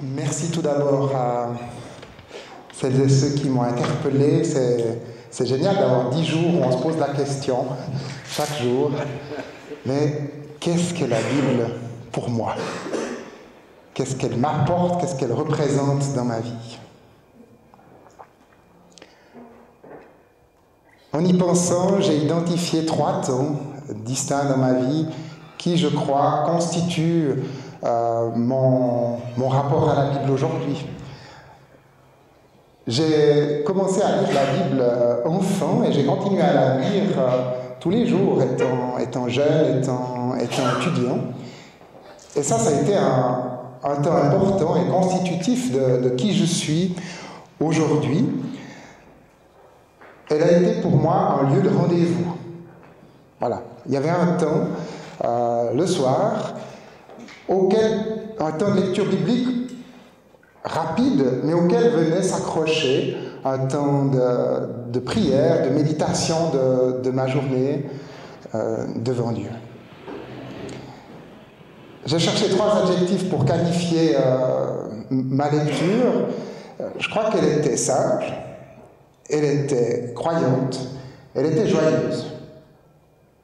Merci tout d'abord à celles et ceux qui m'ont interpellé. C'est génial d'avoir 10 jours où on se pose la question, chaque jour. Mais qu'est-ce que la Bible pour moi? Qu'est-ce qu'elle m'apporte? Qu'est-ce qu'elle représente dans ma vie? En y pensant, j'ai identifié 3 temps distincts dans ma vie qui, je crois, constituent mon rapport à la Bible aujourd'hui. J'ai commencé à lire la Bible enfant et j'ai continué à la lire tous les jours, étant jeune, étant étudiant. Et ça a été un temps important et constitutif de qui je suis aujourd'hui. Elle a été pour moi un lieu de rendez-vous. Voilà. Il y avait un temps, le soir, un temps de lecture biblique rapide, mais auquel venait s'accrocher un temps de prière, de méditation de ma journée devant Dieu. J'ai cherché 3 adjectifs pour qualifier ma lecture. Je crois qu'elle était simple, elle était croyante, elle était joyeuse.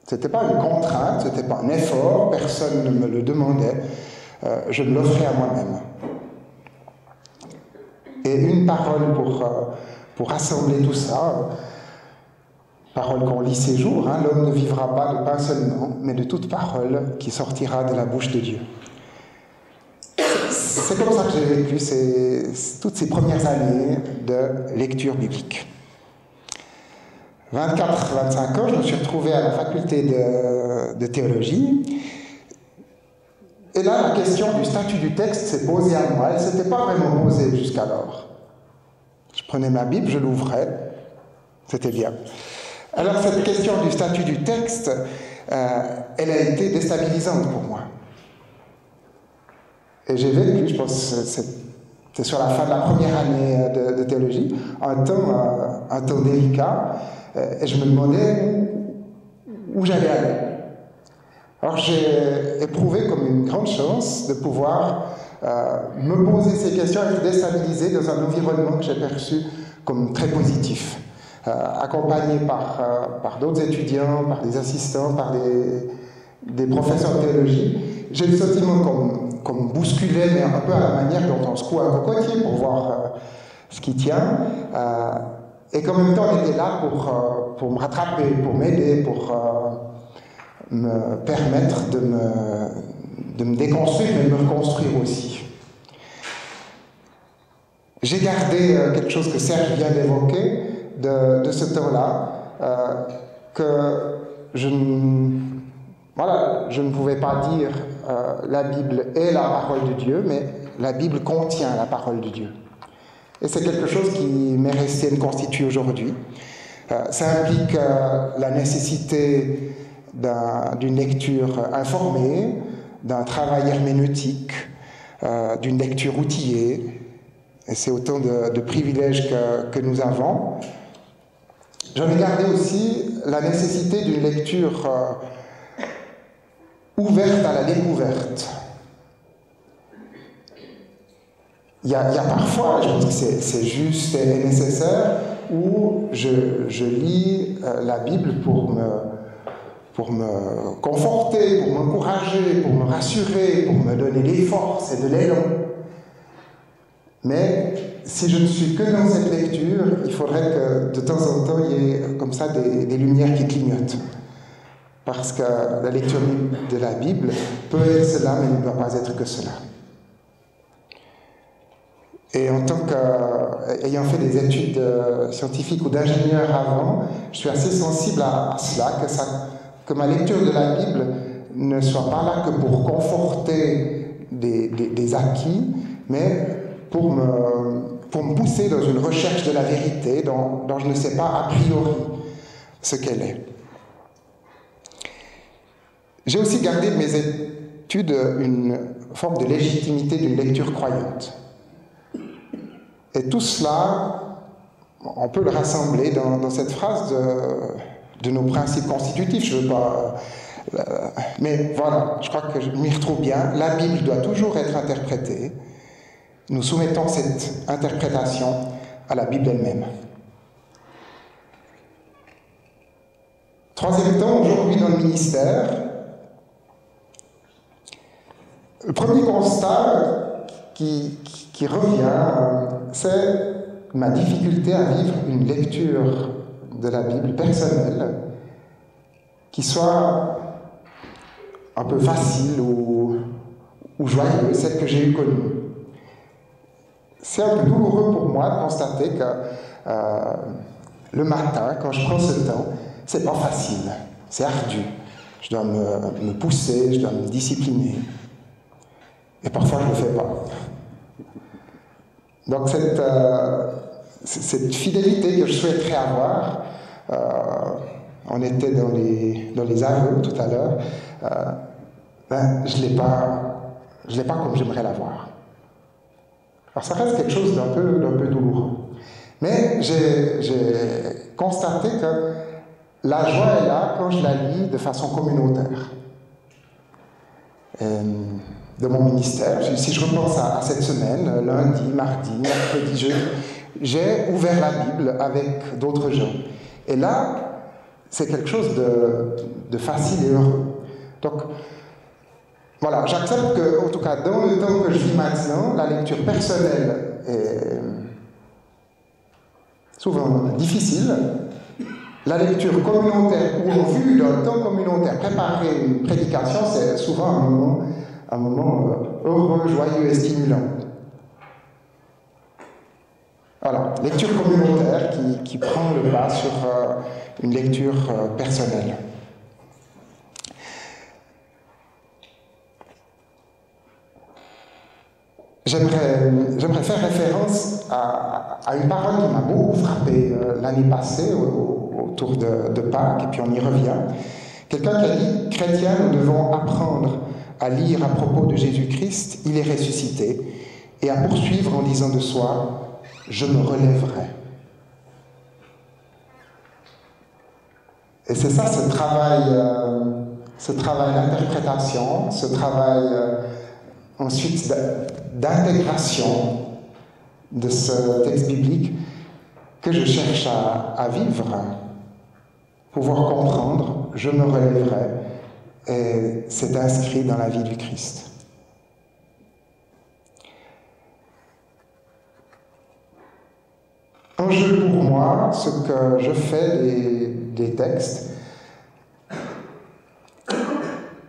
Ce n'était pas une contrainte, ce n'était pas un effort, personne ne me le demandait, je me l'offrais à moi-même. Et une parole pour rassembler tout ça, parole qu'on lit ces jours, hein, l'homme ne vivra pas de pain seulement, mais de toute parole qui sortira de la bouche de Dieu. C'est comme ça que j'ai vécu toutes ces premières années de lecture biblique. 24-25 ans, je me suis retrouvé à la faculté de théologie. Et là, la question du statut du texte s'est posée à moi. Elle ne s'était pas vraiment posée jusqu'alors. Je prenais ma Bible, je l'ouvrais, c'était bien. Alors cette question du statut du texte, elle a été déstabilisante pour moi. Et j'ai vécu, je pense, c'était sur la fin de la première année de théologie, un temps délicat, et je me demandais où j'allais aller. Alors j'ai éprouvé comme une grande chance de pouvoir me poser ces questions et me déstabiliser dans un environnement que j'ai perçu comme très positif, accompagné par d'autres étudiants, par des assistants, par des professeurs de théologie. J'ai le sentiment qu'on bousculait, mais un peu à la manière dont on secoue un cocotier pour voir ce qui tient. Et qu'en même temps, on était là pour me rattraper, pour m'aider, pour me permettre de me déconstruire, mais de me reconstruire aussi. J'ai gardé quelque chose que Serge vient d'évoquer de ce temps-là, que je ne pouvais pas dire la Bible est la parole de Dieu, mais la Bible contient la parole de Dieu. Et c'est quelque chose qui m'est resté, me constitue aujourd'hui. Ça implique la nécessité d'une lecture informée, d'un travail herméneutique, d'une lecture outillée. Et c'est autant de privilèges que nous avons. J'en ai gardé aussi la nécessité d'une lecture ouverte à la découverte. Il y a parfois, je pense que c'est juste et nécessaire, où je lis la Bible pour me conforter, pour m'encourager, pour me rassurer, pour me donner des forces et de l'élan. Mais si je ne suis que dans cette lecture, il faudrait que de temps en temps, il y ait comme ça des lumières qui clignotent. Parce que la lecture de la Bible peut être cela, mais ne doit pas être que cela. Et en tant qu'ayant fait des études scientifiques ou d'ingénieur avant, je suis assez sensible à cela, que ma lecture de la Bible ne soit pas là que pour conforter des acquis, mais pour me pousser dans une recherche de la vérité dont je ne sais pas a priori ce qu'elle est. J'ai aussi gardé de mes études certitude une forme de légitimité d'une lecture croyante. Et tout cela, on peut le rassembler dans cette phrase de nos principes constitutifs. Je veux pas... mais voilà, je crois que je m'y retrouve bien. La Bible doit toujours être interprétée. Nous soumettons cette interprétation à la Bible elle-même. Troisième temps, aujourd'hui dans le ministère, le premier constat qui revient, c'est ma difficulté à vivre une lecture de la Bible personnelle qui soit un peu facile ou joyeuse, celle que j'ai connue. C'est un peu douloureux pour moi de constater que le matin, quand je prends ce temps, c'est pas facile, c'est ardu. Je dois me pousser, je dois me discipliner. Et parfois, je ne le fais pas. Donc, cette fidélité que je souhaiterais avoir, on était dans les aveux tout à l'heure, je ne l'ai pas comme j'aimerais l'avoir. Alors, ça reste quelque chose d'un peu douloureux. Mais j'ai constaté que la joie est là quand je la lis de façon communautaire. De mon ministère, si je repense à cette semaine, lundi, mardi, mercredi, jeudi, j'ai ouvert la Bible avec d'autres gens. Et là, c'est quelque chose de facile et heureux. Donc, voilà, j'accepte que, en tout cas, dans le temps que je vis maintenant, la lecture personnelle est souvent difficile. La lecture communautaire, ou en vue d'un temps communautaire, préparer une prédication, c'est souvent un moment heureux, joyeux et stimulant. Voilà, lecture communautaire qui prend le pas sur une lecture personnelle. J'aimerais faire référence à une parole qui m'a beaucoup frappé l'année passée autour de Pâques, et puis on y revient. Quelqu'un qui a dit « Chrétiens, nous devons apprendre à lire à propos de Jésus-Christ, il est ressuscité, et à poursuivre en disant de soi, je me relèverai. » Et c'est ça, ce travail d'interprétation, ce travail ensuite d'intégration de ce texte biblique que je cherche à vivre, pouvoir comprendre, je me relèverai, et c'est inscrit dans la vie du Christ. Enjeu pour moi, ce que je fais des textes.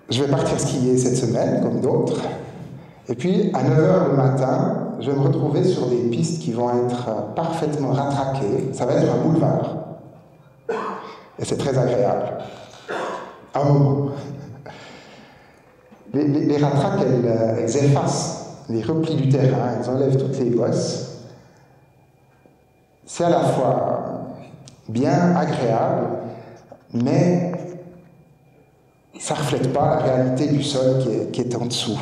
Je vais partir skier cette semaine, comme d'autres. Et puis, à 9h le matin, je vais me retrouver sur des pistes qui vont être parfaitement ratraquées. Ça va être un boulevard. Et c'est très agréable. Un moment. Les ratraques, elles effacent les replis du terrain, elles enlèvent toutes les bosses. C'est à la fois bien agréable, mais ça ne reflète pas la réalité du sol qui est en dessous.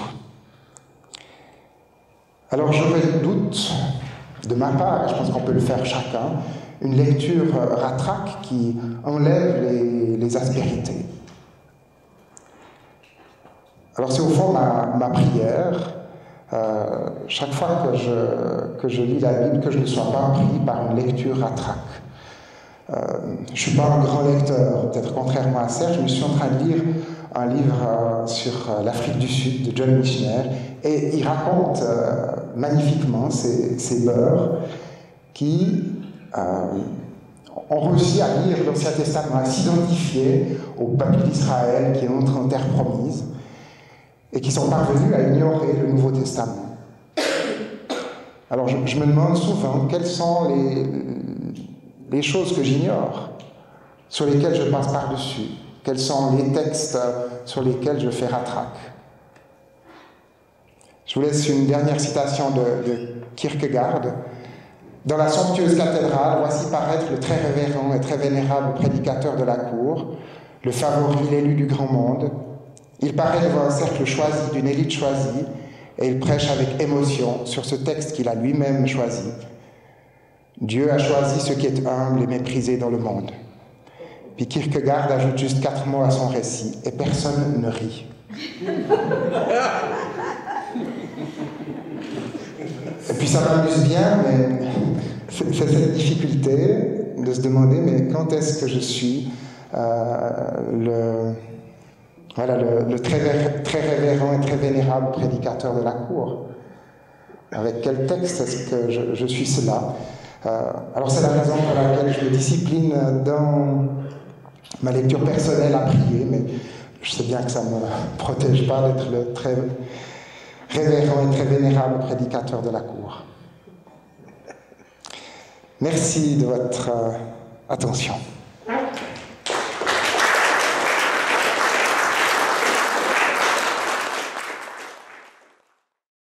Alors j'aurais le doute, de ma part, et je pense qu'on peut le faire chacun, une lecture ratraque qui enlève les aspérités. Alors c'est au fond ma prière, chaque fois que je lis la Bible, que je ne sois pas pris par une lecture ratraque. Je ne suis pas un grand lecteur, peut-être contrairement à Serge, je suis en train de lire un livre sur l'Afrique du Sud de John Michener, et il raconte magnifiquement ces beurs qui ont réussi à lire l'Ancien Testament, à s'identifier au peuple d'Israël qui entre en terre promise, et qui sont parvenus à ignorer le Nouveau Testament. Alors je me demande souvent quelles sont les choses que j'ignore, sur lesquelles je passe par-dessus, quels sont les textes sur lesquels je fais ratraque. Je vous laisse une dernière citation de Kierkegaard. « Dans la somptueuse cathédrale, voici paraître le très révérend et très vénérable prédicateur de la cour, le favori, l'élu du grand monde. Il paraît devant un cercle choisi, d'une élite choisie, et il prêche avec émotion sur ce texte qu'il a lui-même choisi. Dieu a choisi ce qui est humble et méprisé dans le monde. Puis Kierkegaard ajoute juste 4 mots à son récit, et personne ne rit. Et puis ça m'amuse bien, mais c'est cette difficulté de se demander, mais quand est-ce que je suis le très révérend et très vénérable prédicateur de la cour? Avec quel texte est-ce que je suis cela? Alors c'est la raison pour laquelle je me discipline dans ma lecture personnelle à prier, mais je sais bien que ça ne me protège pas d'être le très révérend et très vénérable prédicateur de la cour. Merci de votre attention.